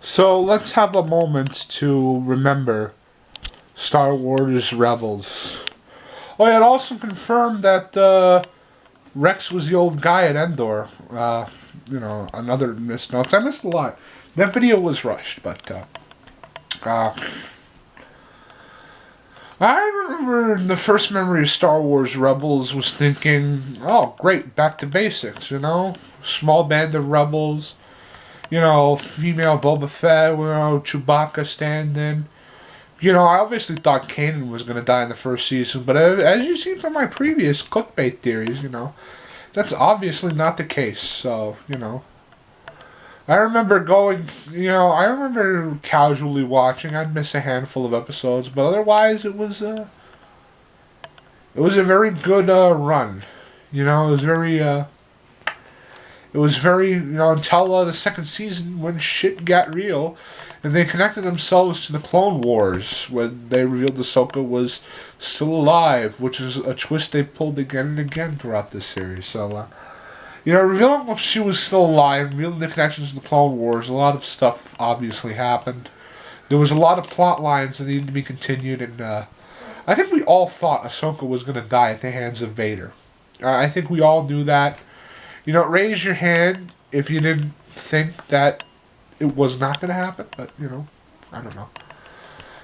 So let's have a moment to remember Star Wars Rebels. Oh, yeah, it also confirmed that Rex was the old guy at Endor. Another missed notes. I missed a lot. That video was rushed, but I remember the first memory of Star Wars Rebels was thinking, oh, great, back to basics, Small band of rebels, female Boba Fett, Chewbacca stand-in. I obviously thought Kanan was going to die in the first season, but as you've seen from my previous clickbait theories, that's obviously not the case. So, I remember I remember casually watching. I'd miss a handful of episodes, but otherwise it was a very good run. It was very, until the second season when shit got real and they connected themselves to the Clone Wars when they revealed Ahsoka was still alive, which is a twist they pulled again and again throughout this series. So, revealing if she was still alive, revealing the connections to the Clone Wars, a lot of stuff obviously happened. There was a lot of plot lines that needed to be continued, and I think we all thought Ahsoka was going to die at the hands of Vader. I think we all knew that. Raise your hand if you didn't think that it was not going to happen, but, I don't know.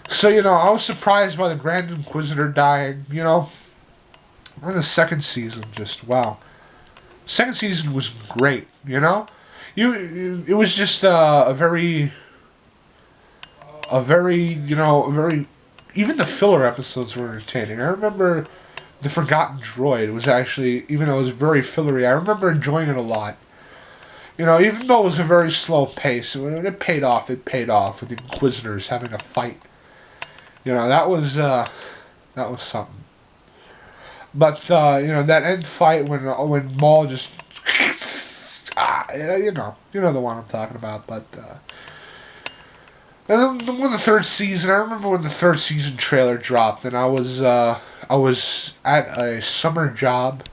So, I was surprised by the Grand Inquisitor dying, in the second season, just, wow. Second season was great, It was just a very, even the filler episodes were entertaining. I remember The Forgotten Droid was actually, even though it was very fillery, I remember enjoying it a lot. Even though it was a very slow pace, when it paid off with the Inquisitors having a fight. That was something. But that end fight when Maul just you know the one I'm talking about. But and then when the third season, I remember when the third season trailer dropped, and I was at a summer job.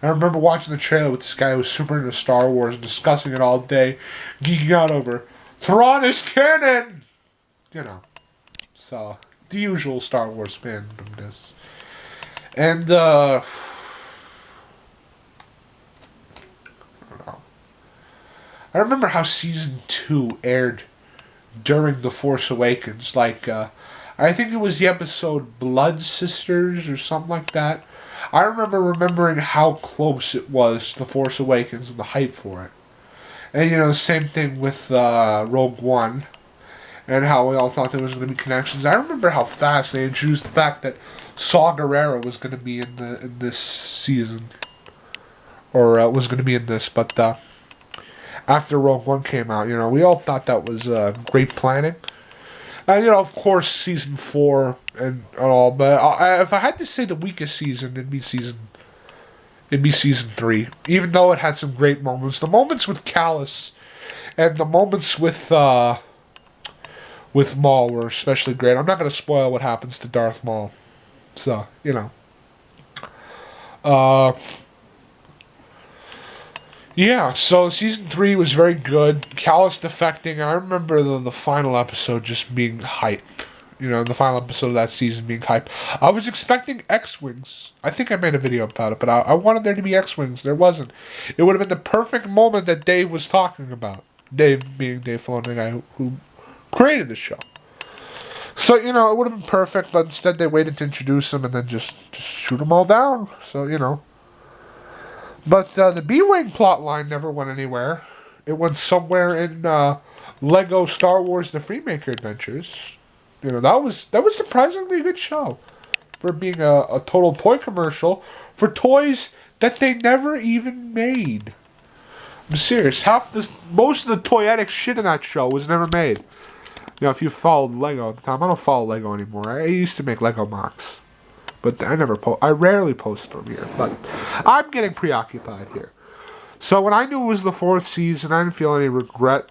I remember watching the trailer with this guy who was super into Star Wars and discussing it all day, geeking out over Thrawn is canon. So the usual Star Wars fandomness. And I don't know. I remember how season 2 aired during The Force Awakens. I think it was the episode Blood Sisters or something like that. I remembering how close it was to The Force Awakens and the hype for it. And, the same thing with Rogue One. And how we all thought there was going to be connections. I remember how fast they introduced the fact that Saw Gerrera was going to be in this season. Or was going to be in this, but after Rogue One came out, we all thought that was great planning. And, of course, season 4 and all, but if I had to say the weakest season, it'd be season 3. Even though it had some great moments. The moments with Kallus and the moments with Maul were especially great. I'm not going to spoil what happens to Darth Maul. So, yeah, so season 3 was very good. Kallus defecting. I remember the final episode just being hype. The final episode of that season being hype. I was expecting X-Wings. I think I made a video about it, but I wanted there to be X-Wings. There wasn't. It would have been the perfect moment that Dave was talking about. Dave being Dave Filoni, the guy who created the show. So, it would have been perfect, but instead they waited to introduce him and then just shoot them all down. So, But the B-Wing plotline never went anywhere. It went somewhere in Lego Star Wars The Freemaker Adventures. That was surprisingly a good show. For being a total toy commercial for toys that they never even made. I'm serious. Most of the toyetic shit in that show was never made. If you followed Lego at the time, I don't follow Lego anymore. I used to make Lego mocks. But I rarely post them here. But I'm getting preoccupied here. So when I knew it was the 4th season, I didn't feel any regret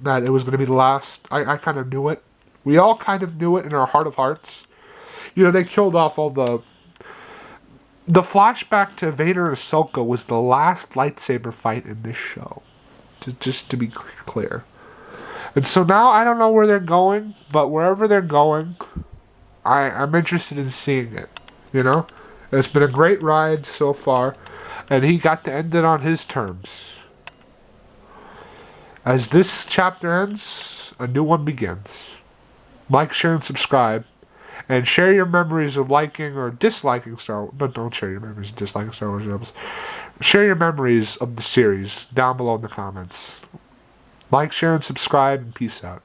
that it was going to be the last. I kind of knew it. We all kind of knew it in our heart of hearts. They killed off all the flashback to Vader and Ahsoka was the last lightsaber fight in this show. Just to be clear. And so now I don't know where they're going, but wherever they're going, I'm interested in seeing it. You know? It's been a great ride so far, and he got to end it on his terms. As this chapter ends, a new one begins. Like, share, and subscribe. And share your memories of liking or disliking Star Wars. No, don't share your memories of disliking Star Wars Rebels. Share your memories of the series down below in the comments. Like, share, and subscribe, and peace out.